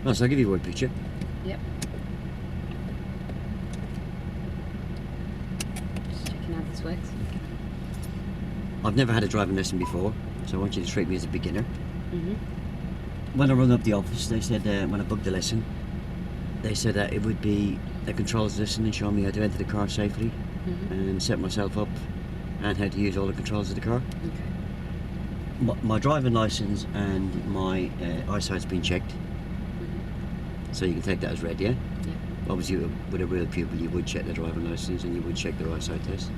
Oh, so I'll give you a word picture. Yep. Just checking how this works. I've never had a driving lesson before, so I want you to treat me as a beginner. Mhm. When I rung up the office, they said, when I booked the lesson, they said that it would be a controls lesson and show me how to enter the car safely and set myself up and how to use all the controls of the car. Okay. My driving license and my eyesight's been checked, so you can take that as read, yeah? Yeah. Obviously, with a real pupil, you would check the driving license and you would check their eyesight test.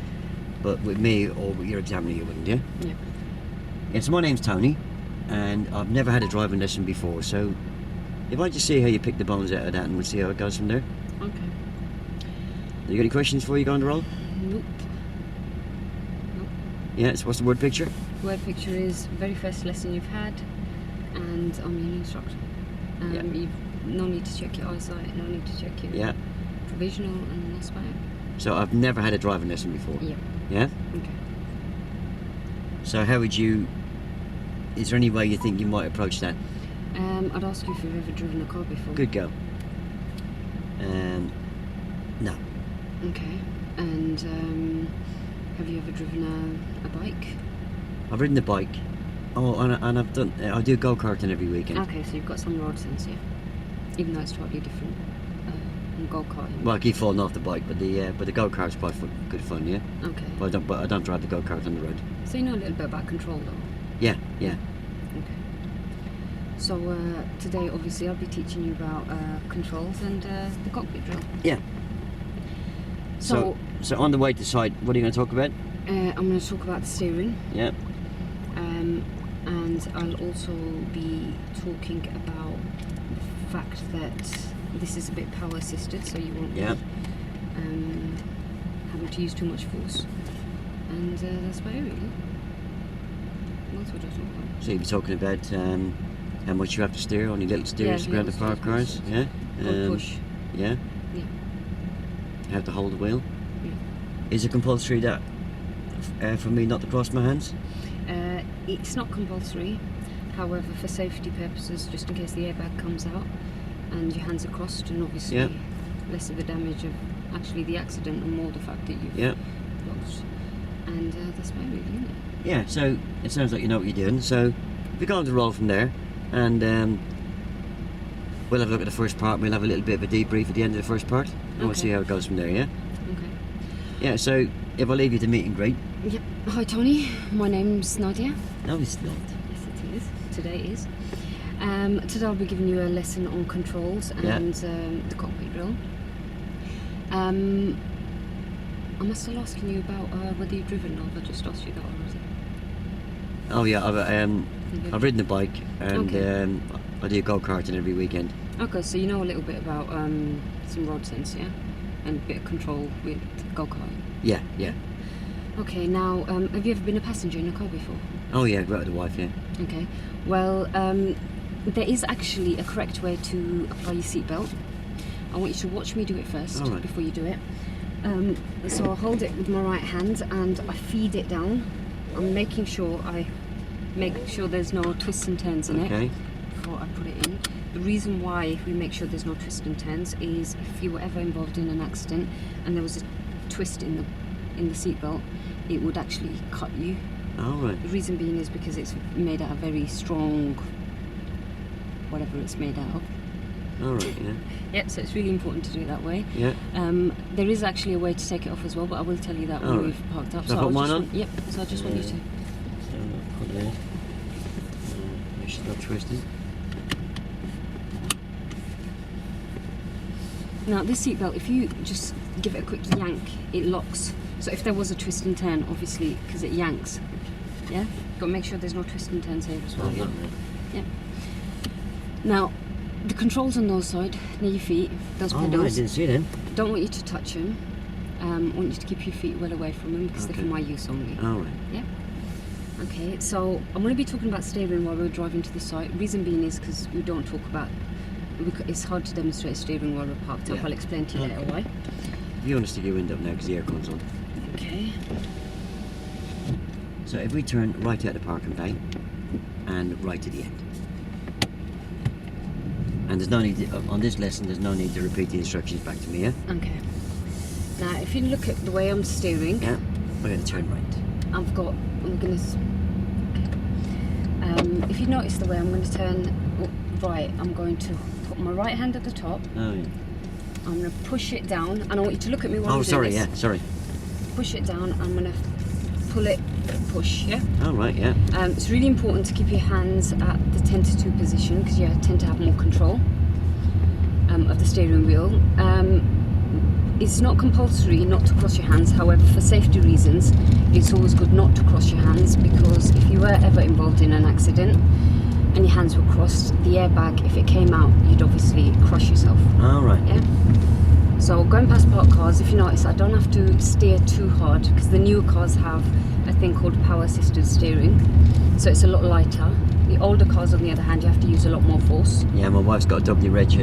But with me or with your examiner, you wouldn't, yeah? Yeah. Yeah, so my name's Tony, and I've never had a driving lesson before, so if I just see how you pick the bones out of that and we'll see how it goes from there. Okay. You got any questions before you go on the roll? Nope. Nope. Yeah, so what's the word picture? Word picture is very first lesson you've had, and I'm your instructor. Yeah. You've no need to check your eyesight, no need to check your provisional, and that's about it. So I've never had a driving lesson before. Yeah. Yeah? Okay. So how would you, is there any way you think you might approach that? I'd ask you if you've ever driven a car before. Good go. No. Okay. And have you ever driven a bike? I've ridden the bike. Oh, and I've done, I do go-karting every weekend. Okay, so you've got some road sense, yeah. Even though it's totally different from go-karting. Well, I keep falling off the bike, but the go-kart's quite good fun, yeah? Okay. But I don't drive the go-kart on the road. So you know a little bit about control though? Yeah. Okay. So today obviously I'll be teaching you about controls and the cockpit drill. Yeah. So on the way to site, what are you going to talk about? I'm going to talk about the steering. Yeah. And I'll also be talking about the fact that this is a bit power assisted, so you won't be having to use too much force. And that's about it really. That's what I'll talk about. So you'll be talking about how much you have to steer on your little steers around the park cars. Yeah. Push. Yeah. Yeah. How to hold the wheel. Yeah. Is it compulsory that for me not to cross my hands? It's not compulsory. However, for safety purposes, just in case the airbag comes out and your hands are crossed, and obviously less of the damage of actually the accident and more the fact that you've lost. And that's about it, really, isn't it? Yeah. So it sounds like you know what you're doing. So we go on the roll from there, and we'll have a look at the first part. We'll have a little bit of a debrief at the end of the first part, and we'll see how it goes from there. Yeah. Okay. Yeah. So if I leave you to meet and greet. Yep. Hi Tony, my name's Nadia. No, it's not. Yes, it is. Today is. Today I'll be giving you a lesson on controls and the cockpit drill. Am I still asking you about whether you've driven, or have I just asked you that already? Oh yeah, I've ridden the bike, and I do go-karting every weekend. Okay, so you know a little bit about some road sense, yeah? And a bit of control with go-karting. Yeah. Okay, now, have you ever been a passenger in a car before? Oh yeah, right with the wife, yeah. Okay, well, there is actually a correct way to apply your seatbelt. I want you to watch me do it first before you do it. So I'll hold it with my right hand and I feed it down. I'm making sure there's no twists and turns in it before I put it in. The reason why we make sure there's no twists and turns is if you were ever involved in an accident and there was a twist in the seatbelt, it would actually cut you. Oh, right. The reason being is because it's made out of very strong, whatever it's made out of. All right, yeah. Yeah, so it's really important to do it that way. Yeah. There is actually a way to take it off as well, but I will tell you that when we've parked up. So I put mine on? Yep, so I just want you to... So I'll put it in. Make sure it's not twisted. Now this seatbelt, if you just give it a quick yank, it locks. So if there was a twist and turn, obviously, because it yanks, yeah? Got to make sure there's no twist and turns here as well. Yeah. Yep. Now, the controls on those side, near your feet, those pedals. Oh, I didn't see them. Don't want you to touch them. I want you to keep your feet well away from them because they're for my use only. All right. Yeah. Okay, so I'm going to be talking about steering while we're driving to the site. Reason being is because we don't talk about... It's hard to demonstrate steering while we're parked up. I'll explain to you later why. You want to stick your window up now because the aircon's on. Okay. So if we turn right out the parking bay and right to the end. And there's no need, on this lesson, there's no need to repeat the instructions back to me, yeah? Okay. Now, if you look at the way I'm steering... Yeah, we're going to turn right. I'm going to... if you notice the way I'm going to turn right, I'm going to put my right hand at the top. Oh, yeah. I'm going to push it down, and I want you to look at me while I'm doing sorry, this. yeah, sorry. Push it down, I'm going to pull it, push, yeah? Oh, right, yeah. It's really important to keep your hands at the 10 to 2 position, because you tend to have more control of the steering wheel. It's not compulsory not to cross your hands, however, for safety reasons, it's always good not to cross your hands, because if you were ever involved in an accident and your hands were crossed, the airbag, if it came out, you'd obviously crush yourself. Oh, right. Yeah? So going past parked cars, if you notice, I don't have to steer too hard, because the newer cars have a thing called power assisted steering, so it's a lot lighter. The older cars, on the other hand, you have to use a lot more force. Yeah, my wife's got a W reg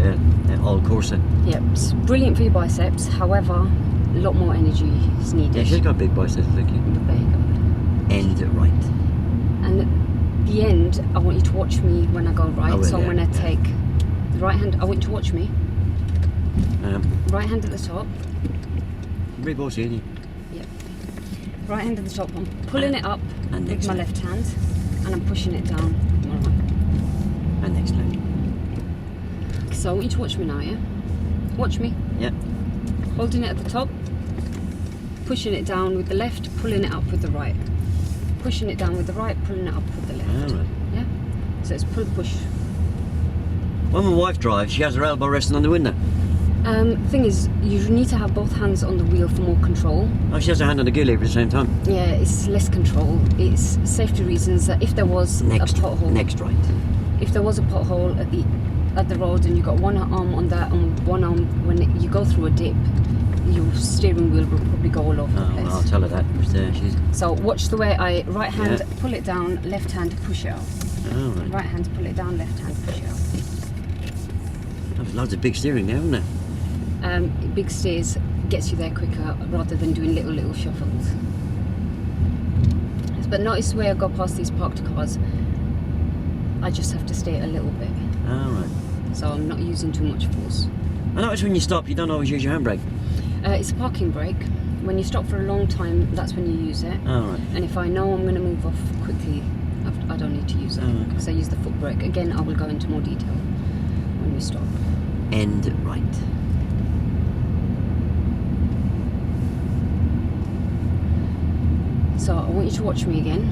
all Corsa. Yep, it's brilliant for your biceps, however, a lot more energy is needed. Yeah, she's got big biceps, thank you. There you go. End right. And at the end, I want you to watch me when I go right. I will, so I'm yeah, going to take the right hand. I want you to watch me. Right hand at the top. Very bossy, isn't you? Yep. Right hand at the top. I'm pulling it up and with my left hand, and I'm pushing it down with my right. And next left. So I want you to watch me now, yeah? Watch me. Yeah. Holding it at the top, pushing it down with the left, pulling it up with the right. Pushing it down with the right, pulling it up with the left. All right. Yeah? So it's pull, push. When my wife drives, she has her elbow resting on the window. Thing is, you need to have both hands on the wheel for more control. Oh, she has her hand on the gear lever at the same time. Yeah, it's less control. It's safety reasons that if there was a pothole, Next right. if there was a pothole at the road and you got one arm on that and one arm, when you go through a dip, your steering wheel will probably go all over the place. I'll tell her that. She's... So watch the way I right hand pull it down, left hand push it out. Oh, right. Right hand pull it down, left hand push it out. There's loads of big steering there, isn't there? Big steers gets you there quicker rather than doing little shuffles. But notice the way I go past these parked cars, I just have to steer a little bit. Oh, right. So I'm not using too much force. I notice when you stop, you don't always use your handbrake. It's a parking brake. When you stop for a long time, that's when you use it. Oh, right. And if I know I'm going to move off quickly, I don't need to use it. Okay. Because I use the foot brake. Again, I will go into more detail when we stop. End right. So I want you to watch me again.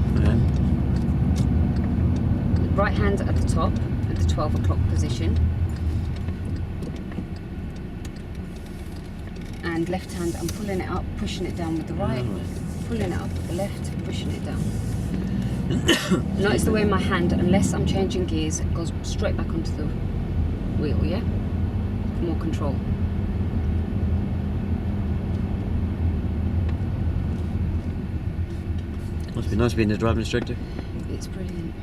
Right hand at the top, at the 12 o'clock position. And left hand, I'm pulling it up, pushing it down with the right. Pulling it up with the left, pushing it down. Notice the way my hand, unless I'm changing gears, it goes straight back onto the wheel, yeah? For more control. Must be nice being a driving instructor. It's brilliant,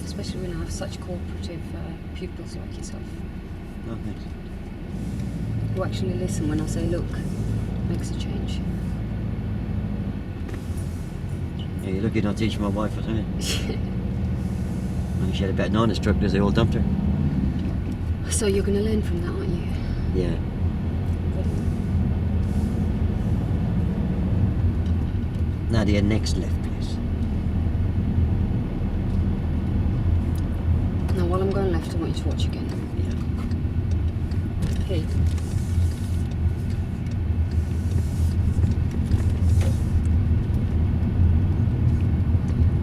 especially when I have such cooperative pupils like yourself. Oh, thanks. Who actually listen when I say, look, makes a change. Yeah, you're lucky not teaching my wife, I tell you. She had a better non-instructors, they all dumped her. So you're going to learn from that, aren't you? Yeah. Now the next left, please. Now while I'm going left, I want you to watch again. Yeah. Okay.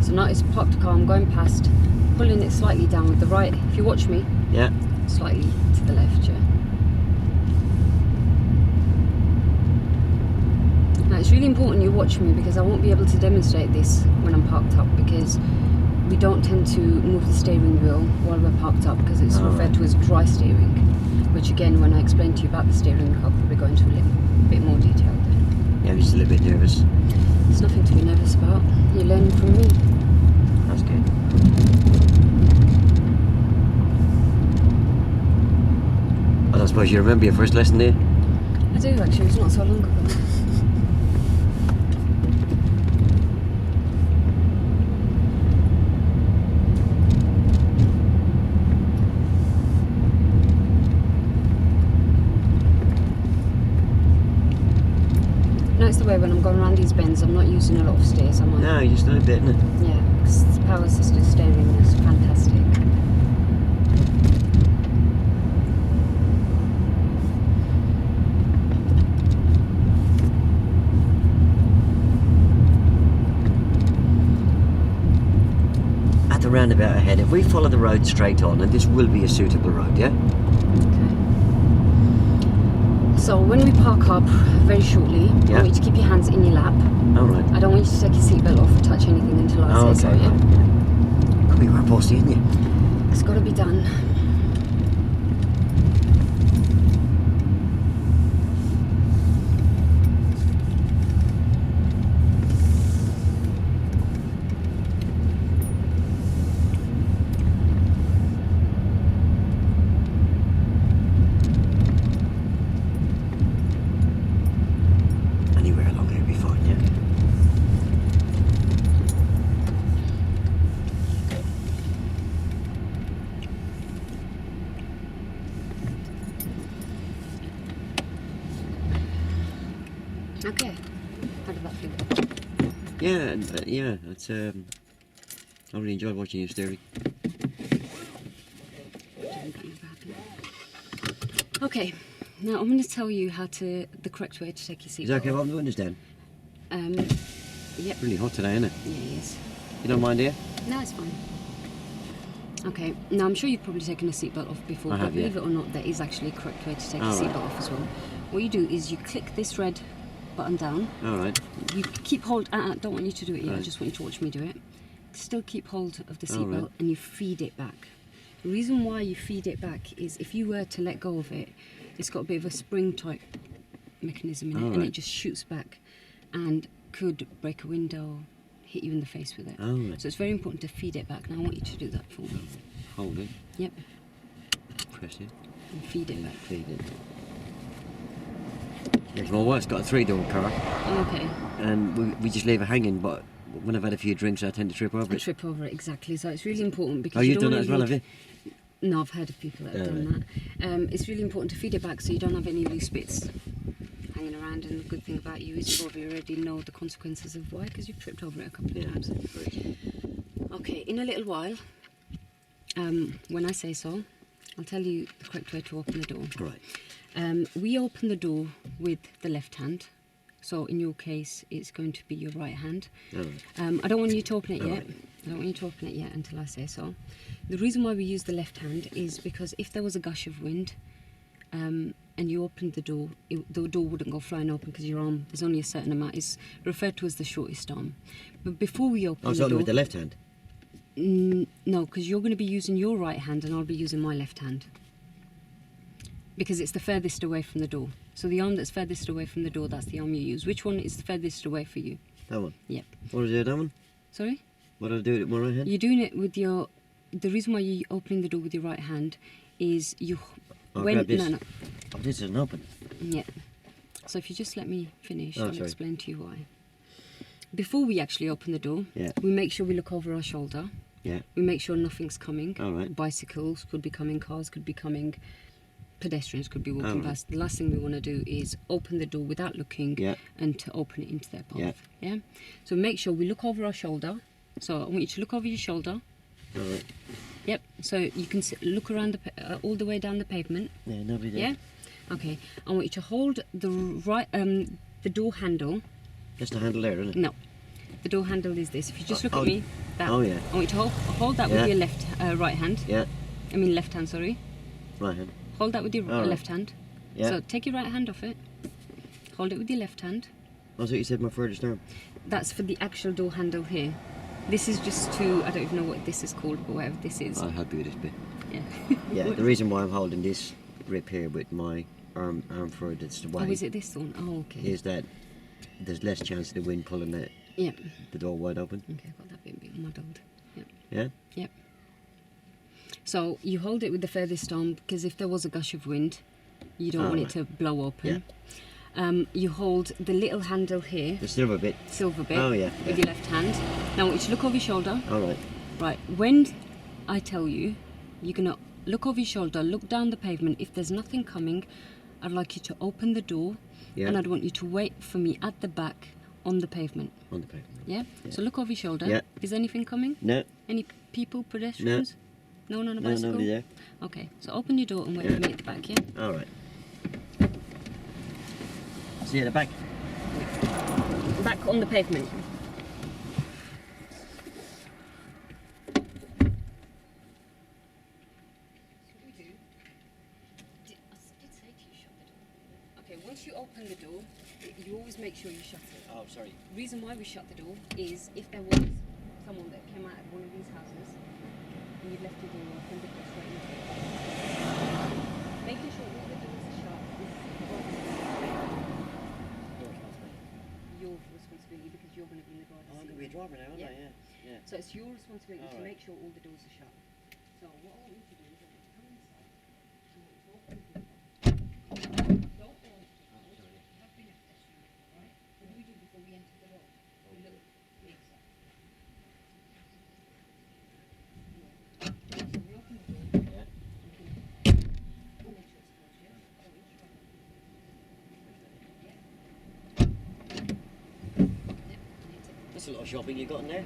So notice parked car, I'm going past, pulling it slightly down with the right. If you watch me, Yeah. slightly to the left, yeah. Now it's really important you watch me, because I won't be able to demonstrate this when I'm parked up, because we don't tend to move the steering wheel while we're parked up, because it's referred to as dry steering, which again, when I explain to you about the steering wheel, I'll probably go into a little bit more detail then. Yeah, I'm just a little bit nervous. There's nothing to be nervous about. You're learning from me. That's good. I don't suppose you remember your first lesson there? I do actually, it's not so long ago. way when I'm going around these bends, I'm not using a lot of stairs, am I? No, you're just a little bit, isn't it? Yeah, because the power assisted steering is fantastic. At the roundabout ahead, if we follow the road straight on, and this will be a suitable road, yeah? Okay. So when we park up very shortly, I want you to keep your hands in your lap. Alright. I don't want you to take your seatbelt off or touch anything until I say so, yeah? Could be right past you, isn't it? It's got to be done. Anywhere along here will be fine, yeah? Okay. How did that feel? Yeah, yeah, it's I really enjoyed watching you steering. Okay, now I'm going to tell you the correct way to take your seatbelt. Is that okay if I'm doing this then? Yep. Really hot today, isn't it? Yeah, it is. You don't mind, do you? No, it's fine. Okay, now I'm sure you've probably taken a seatbelt off before, I but have, yeah. believe it or not, there is actually a correct way to take your All right. seatbelt off as well. What you do is you click this red button down. Alright. You keep hold. Don't want you to do it yet. I Right. just want you to watch me do it. Still keep hold of the All seatbelt right. and you feed it back. The reason why you feed it back is if you were to let go of it, it's got a bit of a spring type mechanism in it, All and right. it just shoots back and could break a window, hit you in the face with it. Alright. So it's very important to feed it back. Now I want you to do that for me. Hold it. Yep. Press it. And feed it back. Feed it. Yes, my wife's got a 3-door car, Okay. and we just leave her hanging, but when I've had a few drinks, I tend to trip over I it. trip over it, exactly. So it's really important because Oh, you you've don't done that wanna as well, have leave- you? No, I've heard of people that have done that. It's really important to feed it back so you don't have any loose bits hanging around. And the good thing about you is you probably already know the consequences of why, because you've tripped over it a couple of times. Okay, in a little while, when I say so, I'll tell you the correct way to open the door. Right. We open the door with the left hand. So in your case, it's going to be your right hand. Alright. I don't want you to open it yet. Alright. I don't want you to open it yet until I say so. The reason why we use the left hand is because if there was a gush of wind and you opened the door, the door wouldn't go flying open because your arm, there's only a certain amount. It's referred to as the shortest arm. But before we open Oh, it's the only door... with the left hand? No, because you're going to be using your right hand and I'll be using my left hand. Because it's the furthest away from the door. So the arm that's furthest away from the door, that's the arm you use. Which one is the furthest away for you? That one? Yep. What do I do with that one? Sorry? What do I do with my right hand? You're doing it with your... The reason why you're opening the door with your right hand is you... I'll grab this. No. Oh, this isn't open. Yeah. So if you just let me finish, Oh, I'll sorry. explain to you why. Before we actually open the door, Yeah. we make sure we look over our shoulder. Yeah. We make sure nothing's coming. All right. Bicycles could be coming, cars could be coming, pedestrians could be walking All right. past. The last thing we want to do is open the door without looking Yeah. and to open it into their path. Yeah. Yeah. So make sure we look over our shoulder. So I want you to look over your shoulder. Alright. Yep. So you can look around all the way down the pavement. Yeah, nobody there. Yeah. Okay. I want you to hold the door handle. Just the handle there, isn't it? No. The door handle is this. If you just look Oh, at me, that. oh, yeah. I want you to hold that Yeah. with your right hand. Yeah. Left hand. Sorry. Right hand. Hold that with your All right. left hand. Yeah. So take your right hand off it. Hold it with your left hand. I thought you said my furthest arm. That's for the actual door handle here. This is just to, I don't even know what this is called, but whatever this is. I'll help you with this bit. Yeah. Yeah, the reason why I'm holding this grip here with my arm furthest away Oh, is it this one? Oh, okay. is that there's less chance of the wind pulling Yeah. the door wide open. Okay, I got that bit a bit muddled. Yep. Yeah? Yep. So you hold it with the furthest arm because if there was a gush of wind, you don't want it to blow open. You hold the little handle here, The silver bit. silver bit, Oh, yeah, with yeah. your left hand. Now I want you to look over your shoulder. Alright. Right, when I tell you, you're going to look over your shoulder, look down the pavement. If there's nothing coming, I'd like you to open the door, Yeah. and I'd want you to wait for me at the back on the pavement. On the pavement. Yeah? So look over your shoulder. Yeah. Is anything coming? No. Any people, pedestrians? No one on a bicycle? nobody there. Okay, so open your door and wait for me at the back, yeah? All right. See you at the back. Back on the pavement. Okay, once you open the door, you always make sure you shut it. Oh, sorry. Reason why we shut the door is if there was someone that came out of one of these houses and you'd left your door open, they could straight into it. Making sure all the doors are shut is your responsibility because you're going to be in the driver's I'm seat. going to be a driver now, aren't Yeah. I? Yeah. So it's your responsibility All to right. make sure all the doors are shut. So what I want you to do is I want you to come inside and I want you to open the door. Don't go on the doors. You have been a pedestrian, right? What do we do before we enter the road? We look inside. So we open the door. Yeah. We'll make sure it's closed, yeah? Oh, it's right. Yeah. Yep. That's a lot of shopping you got in there.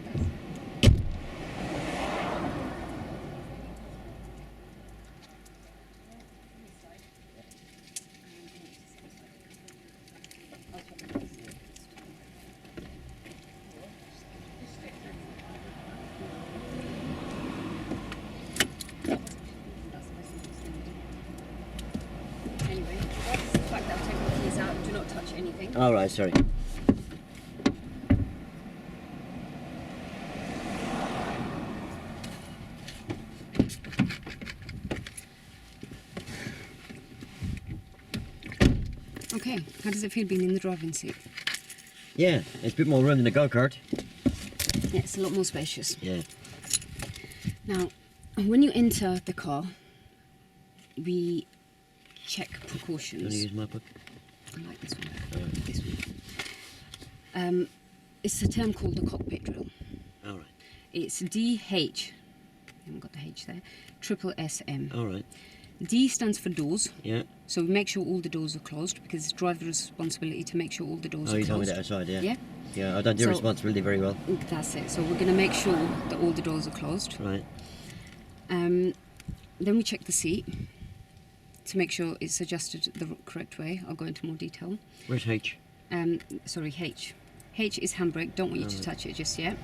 Anyway, that's the fact that I've taken the keys out. Do not touch anything. All right, sorry. Okay, how does it feel being in the driving seat? Yeah, it's a bit more room than a go-kart. Yeah, it's a lot more spacious. Yeah. Now, when you enter the car, we check Do you want to precautions. use my book? I like this one. This one. It's a term called the cockpit drill. All right. It's DH. I haven't got the H there. Triple SM. All right. D stands for doors. Yeah. So we make sure all the doors are closed because it's driver's responsibility to make sure all the doors Oh, are you told me closed. that aside, yeah. Yeah? Yeah, I don't do So- responsibility very well. That's it. So we're going to make sure that all the doors are closed. Right. Then we check the seat to make sure it's adjusted the correct way. I'll go into more detail. Where's H? Sorry, H. H is handbrake. Don't want you to touch it just yet.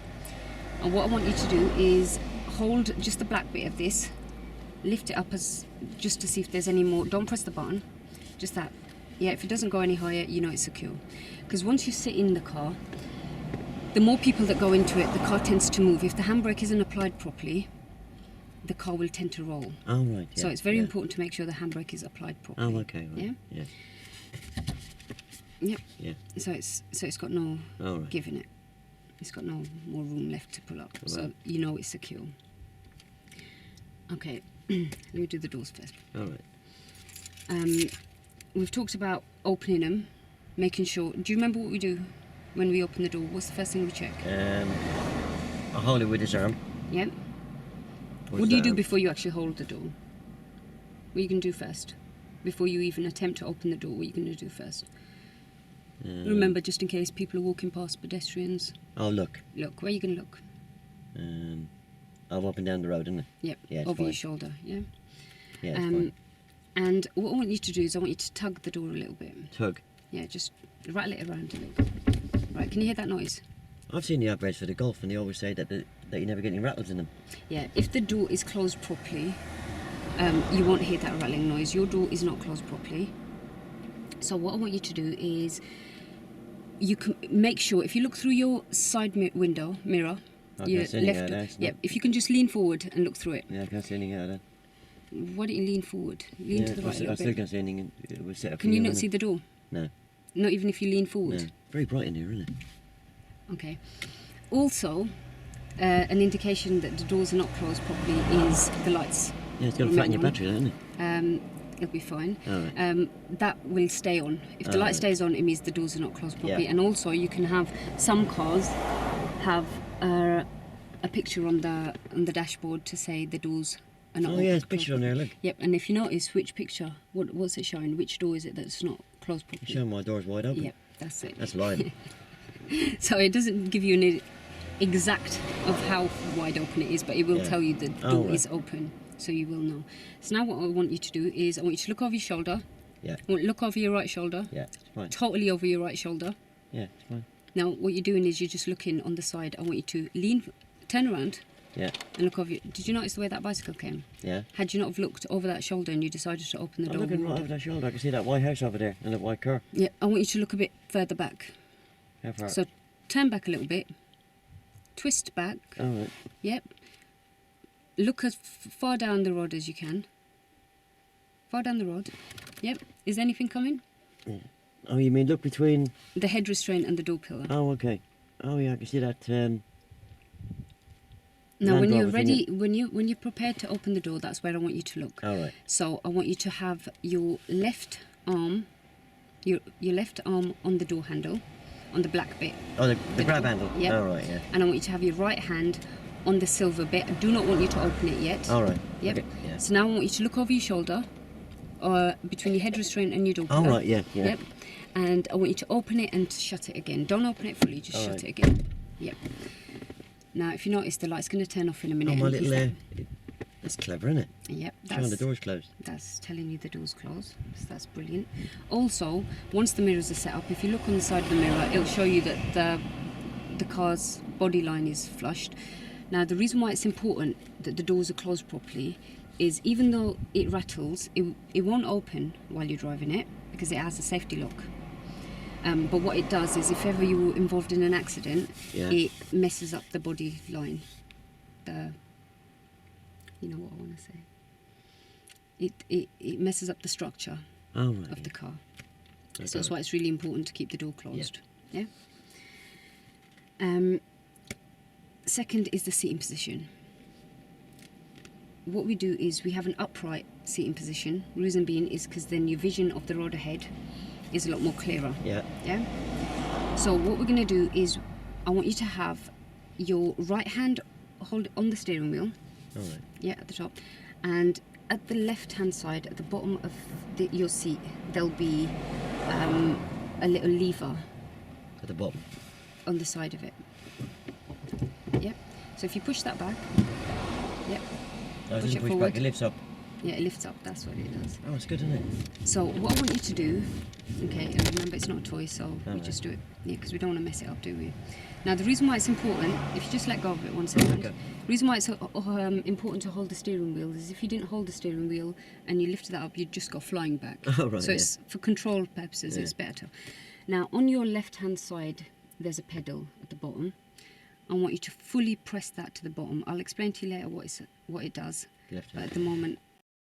And what I want you to do is hold just the black bit of this, lift it up as just to see if there's any more. Don't press the button. Just that. Yeah, if it doesn't go any higher, you know it's secure. Because once you sit in the car, the more people that go into it, the car tends to move. If the handbrake isn't applied properly, the car will tend to roll. Oh, right. Yeah. So it's very yeah. important to make sure the handbrake is applied properly. Oh, okay. Right. Yeah? Yeah. Yep. Yeah. So it's got no All right. give in it. It's got no more room left to pull up. So Right. you know it's secure. Okay, let me do the doors first. All right. We've talked about opening them, making sure. Do you remember what we do when we open the door? What's the first thing we check? I hold it with his arm. Yeah. With What do you his do arm. before you actually hold the door? What are you going to do first? Before you even attempt to open the door, what are you going to do first? Remember, just in case people are walking past pedestrians. Oh, look. Look, where are you going to look? Up and down the road, isn't it? Yep, Yeah, it's over your fine. shoulder, yeah? Yeah, it's fine. And what I want you to do is I want you to tug the door a little bit. Tug. Yeah, just rattle it around a little bit. Right, can you hear that noise? I've seen the upgrades for the Golf, and they always say that you never get any rattles in them. Yeah, if the door is closed properly, you won't hear that rattling noise. Your door is not closed properly. So what I want you to do is you can make sure, if you look through your side mirror, I your can't see anything left, out there, it's yeah, not- if you can just lean forward and look through it. Yeah, I can't see anything out of that. Why don't you lean forward? Lean to the right a I little still bit. can't see anything. It was set up Can for you you, not see the door? No. Not even if you lean forward? No. Very bright in here, isn't it? Okay. Also, an indication that the doors are not closed properly is the lights. Yeah, it's got to flatten your Remember. battery, hasn't it? It'll be fine. All right. That will stay on. If the All light right. stays on, it means the doors are not closed properly. Yeah. And also, you can have some cars have a picture on the dashboard to say the doors and not Oh open, yeah, it's close picture on there, look. Yep, and if you notice which picture, what's it showing? Which door is it that's not closed properly? It's showing my door's wide open. Yep, that's it. That's lying. So it doesn't give you an exact of how wide open it is, but it will tell you the door is open, so you will know. So now what I want you to do is I want you to look over your shoulder. Yeah. I want you to look over your right shoulder. Yeah, it's fine. Totally over your right shoulder. Yeah, it's fine. Now what you're doing is you're just looking on the side. I want you to turn around. Yeah. And look over. Did you notice the way that bicycle came? Yeah. Had you not have looked over that shoulder and you decided to open the door? I'm looking right over that shoulder. I can see that white house over there and the white car. Yeah. I want you to look a bit further back. How far? So turn back a little bit. Twist back. All right. Yep. Look as far down the road as you can. Far down the road. Yep. Is anything coming? Yeah. Oh, you mean look between the head restraint and the door pillar? Oh, okay. Oh, yeah, I can see that. Now, when you're ready, when you're prepared to open the door, that's where I want you to look. All right. So I want you to have your left arm, your left arm on the door handle, on the black bit. Oh, the grab handle. Yep. All right. Yeah. And I want you to have your right hand on the silver bit. I do not want you to open it yet. All right. Yep. Okay. Yeah. So now I want you to look over your shoulder, between your head restraint and your door pillar. All right. Yeah. Yeah. Yep. And I want you to open it and shut it again. Don't open it fully, just All shut right. it again. Yep. Now, if you notice, the light's going to turn off in a minute. Oh, my and little. That's clever, isn't it? Yep. Showing the door's closed. That's telling you the door's closed. So that's brilliant. Also, once the mirrors are set up, if you look on the side of the mirror, it'll show you that the car's body line is flushed. Now, the reason why it's important that the doors are closed properly is even though it rattles, it won't open while you're driving it because it has a safety lock. But what it does is if ever you were involved in an accident, it messes up the body line. You know what I want to say. It messes up the structure of the car. Okay. So that's why it's really important to keep the door closed. Yeah. Second is the seating position. What we do is we have an upright seating position. Reason being is because then your vision of the road ahead is a lot more clearer. Yeah. Yeah. So what we're going to do is I want you to have your right hand hold on the steering wheel. All right. Yeah, at the top. And at the left hand side, at the bottom of your seat, there'll be a little lever. At the bottom? On the side of it. Yep. So if you push that back, yep. No, it doesn't push back, it lifts up. Yeah, it lifts up, that's what it does. Oh, it's good, isn't it? So what I want you to do, okay, and remember it's not a toy, so we just do it, yeah, because we don't want to mess it up, do we? Now the reason why it's important, if you just let go of it 1 second, the reason why it's important to hold the steering wheel is if you didn't hold the steering wheel and you lifted that up, you'd just go flying back. Oh, right, so it's, for control purposes, it's better. Now on your left hand side, there's a pedal at the bottom. I want you to fully press that to the bottom. I'll explain to you later what it does. But at the moment,